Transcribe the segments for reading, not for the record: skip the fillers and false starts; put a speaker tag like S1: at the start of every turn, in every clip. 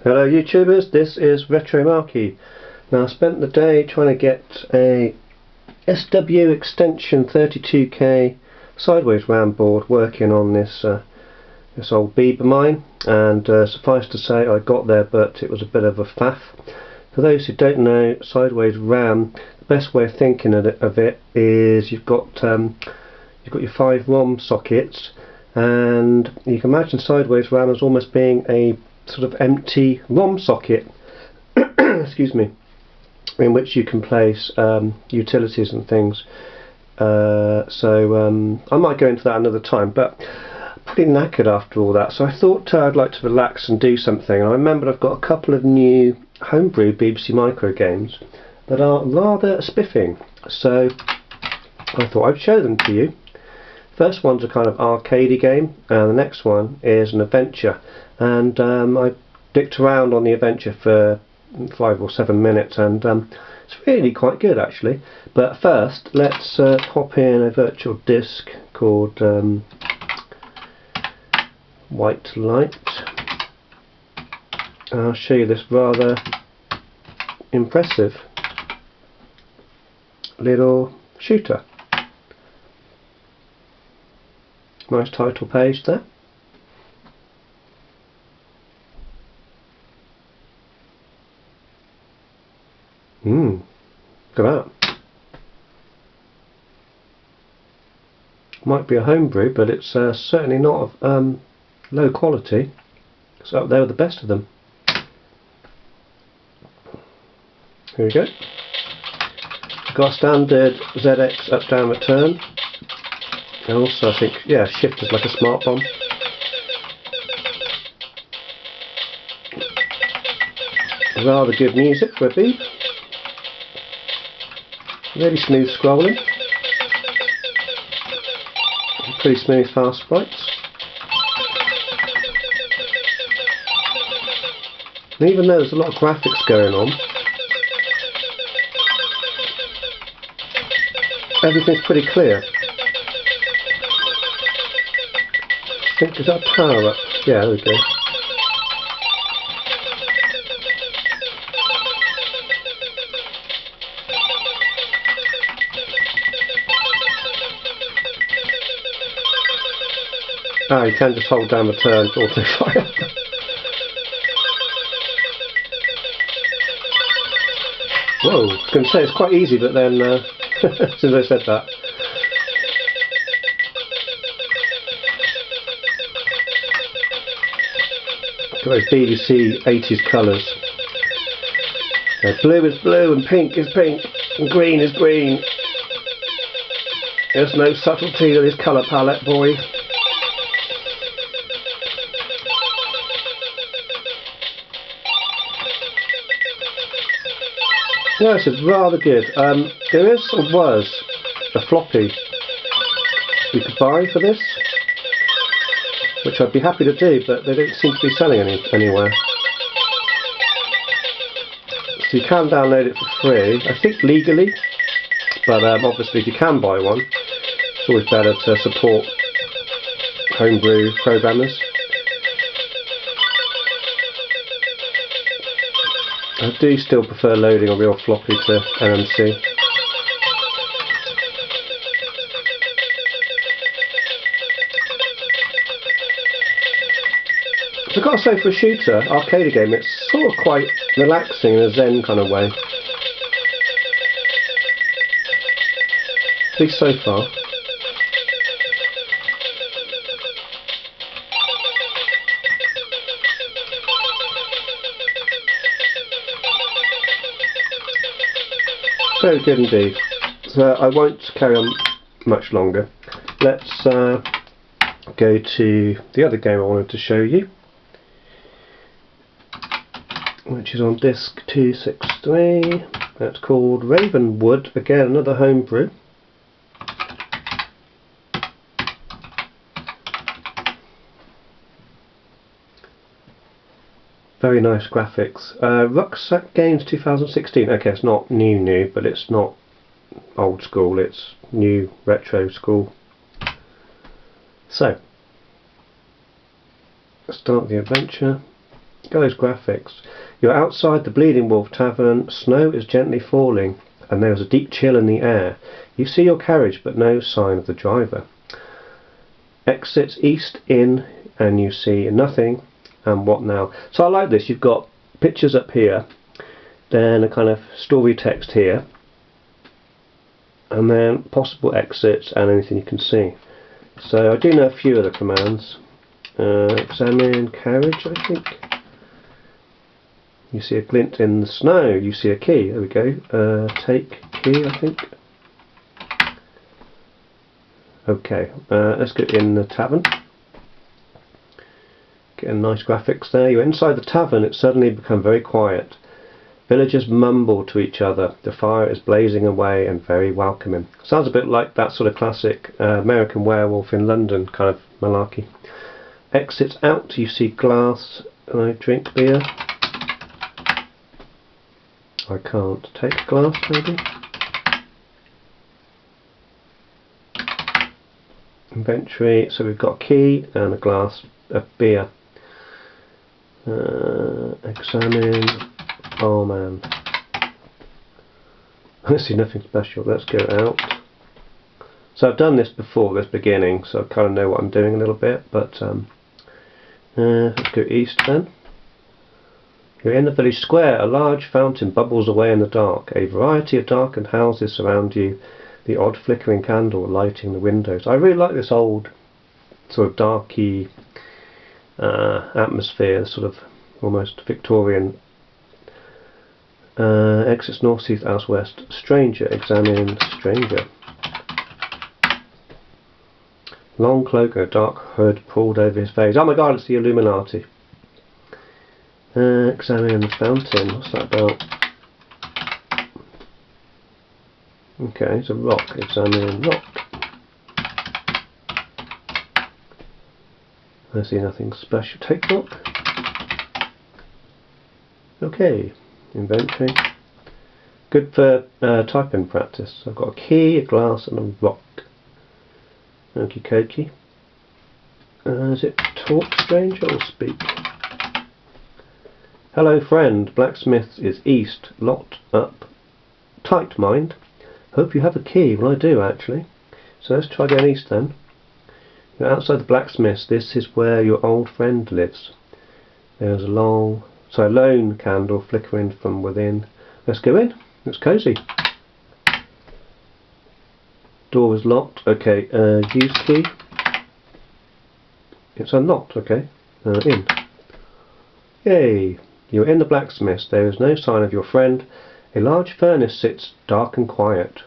S1: Hello YouTubers, this is Retro Marky. Now I spent the day trying to get a SW extension 32K sideways RAM board working on this old Beeb of mine, and suffice to say I got there, but it was a bit of a faff. For those who don't know, sideways RAM, the best way of thinking of it is you've got your 5 ROM sockets, and you can imagine sideways RAM as almost being a sort of empty ROM socket excuse me, in which you can place utilities and things. I might go into that another time, but pretty knackered after all that, so I thought I'd like to relax and do something. And I remembered I've got a couple of new homebrew BBC Micro games that are rather spiffing, so I thought I'd show them to you. First one's a kind of arcadey game, and the next one is an adventure, and I dicked around on the adventure for 5 or 7 minutes, and it's really quite good actually. But first let's pop in a virtual disk called White Light, and I'll show you this rather impressive little shooter. Nice title page there. Look at that. Might be a homebrew, but it's certainly not of low quality. It's up there with the best of them. Here we go. Got a standard ZX up down return. And also I think, yeah, shift is like a smart bomb. Rather good music for a Beeb. Really smooth scrolling. Pretty smooth fast sprites. And even though there's a lot of graphics going on, everything's pretty clear. I think, is that power up? Yeah, there we go. Ah, you can just hold down the turn to auto fire. Whoa, I was going to say it's quite easy, but then as soon as I said that. Got those BBC 80s colours. Blue is blue, and pink is pink, and green is green. There's no subtlety to this colour palette, boy. Yeah, this is rather good. There is, or was, a floppy you could buy for this, which I'd be happy to do, but they don't seem to be selling anywhere. So you can download it for free, I think legally, but obviously if you can buy one, it's always better to support homebrew programmers. I do still prefer loading a real floppy to MMC. So I've got to say, for a shooter, arcade game, it's sort of quite relaxing in a zen kind of way. At least so far. Very good indeed. So I won't carry on much longer. Let's go to the other game I wanted to show you, which is on disk 263. That's called Ravenwood. Again, another homebrew. Very nice graphics. Rucksack Games 2016. Okay, it's not new, but it's not old school. It's new retro school. So, start the adventure. Look at those graphics. You're outside the Bleeding Wolf Tavern. Snow is gently falling, and there is a deep chill in the air. You see your carriage, but no sign of the driver. Exits east in, and you see nothing. And what now? So I like this. You've got pictures up here, then a kind of story text here, and then possible exits and anything you can see. So I do know a few of the commands. Examine carriage, I think. You see a glint in the snow. You see a key. There we go. Take key, I think. Okay, let's get in the tavern. Getting nice graphics there. You're inside the tavern. It's suddenly become very quiet. Villagers mumble to each other. The fire is blazing away and very welcoming. Sounds a bit like that sort of classic American Werewolf in London kind of malarkey. Exits out. You see glass. Can I drink beer? I can't. Take a glass, maybe? Inventory. So we've got a key and a glass of beer. Examine. Oh man. I see nothing special. Let's go out. So I've done this before, this beginning, so I kind of know what I'm doing a little bit, but let's go east then. You're in the village square. A large fountain bubbles away in the dark. A variety of darkened houses surround you, the odd flickering candle lighting the windows. I really like this old sort of darky atmosphere, sort of almost Victorian. Exits north, east, south, west. Stranger. Examine stranger. Long cloak and a dark hood pulled over his face. Oh my god, it's the Illuminati. Examine the fountain. What's that about? Okay, it's a rock. Examine rock. I see nothing special. Take rock. Okay. Inventory. Good for typing practice. I've got a key, a glass and a rock. Okie dokie. Is it talk stranger or speak? Hello friend, blacksmith is east, locked up. Tight mind. Hope you have a key. Well I do actually. So let's try going east then. You're outside the blacksmith's. This is where your old friend lives. There's a lone candle flickering from within. Let's go in. It's cosy. Door is locked. Okay, use key. It's unlocked. Okay, in. Yay! You're in the blacksmith's. There is no sign of your friend. A large furnace sits dark and quiet.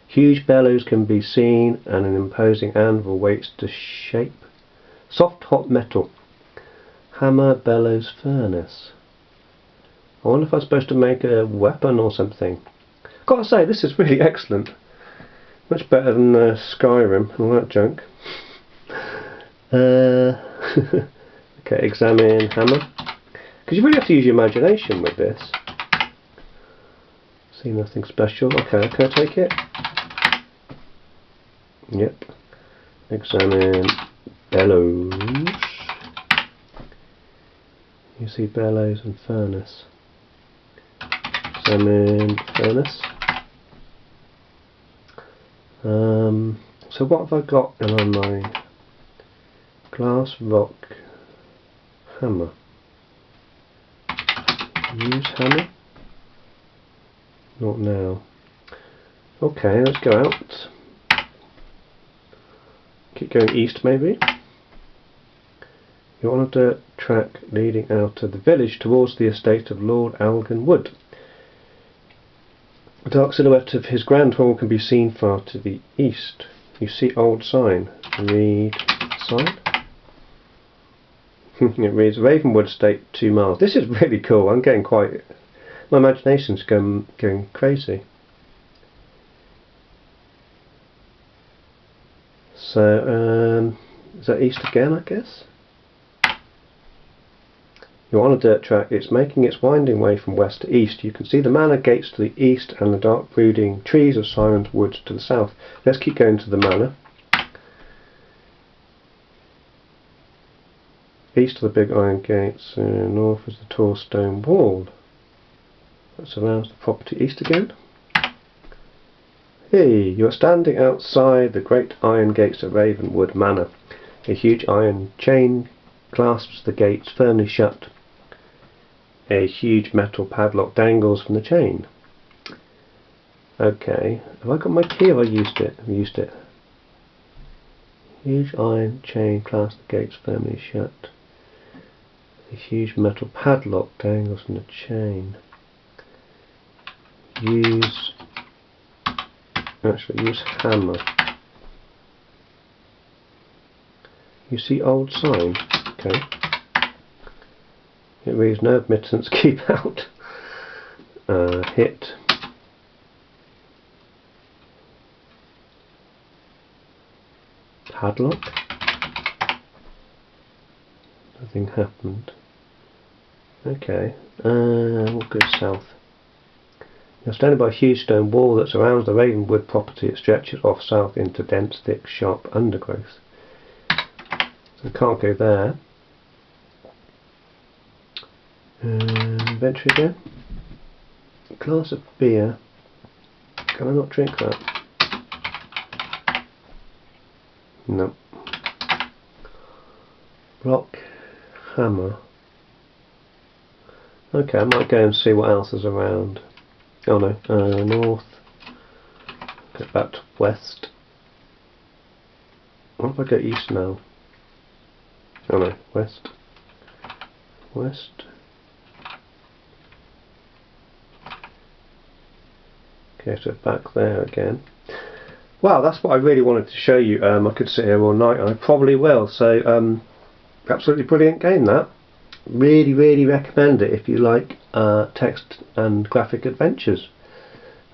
S1: Huge bellows can be seen, and an imposing anvil waits to shape. Soft hot metal. Hammer, bellows, furnace. I wonder if I'm supposed to make a weapon or something. I've got to say, this is really excellent. Much better than Skyrim and all that junk. Okay, examine hammer. Because you really have to use your imagination with this. See nothing special. Okay, can I take it? Yep. Examine bellows. You see bellows and furnace. Examine furnace. So what have I got in my mind? Glass, rock, hammer. Use hammer? Not now. Okay, let's go out. Keep going east maybe. You're on a dirt track leading out of the village towards the estate of Lord Algan Wood. The dark silhouette of his grand hall can be seen far to the east. You see old sign. Read sign. It reads Ravenwood Estate 2 miles. This is really cool. I'm getting quite... my imagination's going crazy. So, is that east again, I guess? You're on a dirt track. It's making its winding way from west to east. You can see the manor gates to the east and the dark brooding trees of silent woods to the south. Let's keep going to the manor. east of the big iron gates, north is the tall stone wall that surrounds the property. East again. Hey, you are standing outside the great iron gates of Ravenwood Manor. A huge iron chain clasps the gates firmly shut. A huge metal padlock dangles from the chain. Okay, have I got my key or have I used it? I've used it. Huge iron chain clasps the gates firmly shut. A huge metal padlock dangles from the chain. Use hammer. You see old sign. Okay. It reads no admittance, keep out. Hit. Padlock. Nothing happened. Okay. We'll go south. You're standing by a huge stone wall that surrounds the Ravenwood property. It stretches off south into dense, thick, sharp undergrowth. So can't go there. Inventory again. Glass of beer. Can I not drink that? No. Rock, hammer. Okay, I might go and see what else is around. Oh no, north. Go back to west. What if I go east now? Oh no, west. West. Okay, so back there again. Wow, that's what I really wanted to show you. I could sit here all night, and I probably will. So, absolutely brilliant game that. Really, really recommend it if you like text and graphic adventures.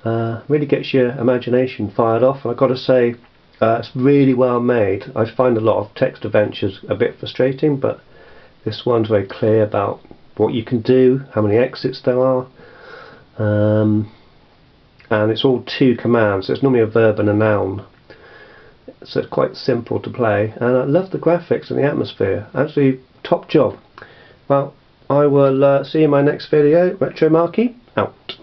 S1: Really gets your imagination fired off. And I've got to say, it's really well made. I find a lot of text adventures a bit frustrating, but this one's very clear about what you can do, how many exits there are. And it's all 2 commands, so it's normally a verb and a noun, so it's quite simple to play, and I love the graphics and the atmosphere. Absolutely top job. Well, I will see you in my next video. Retro Marky out.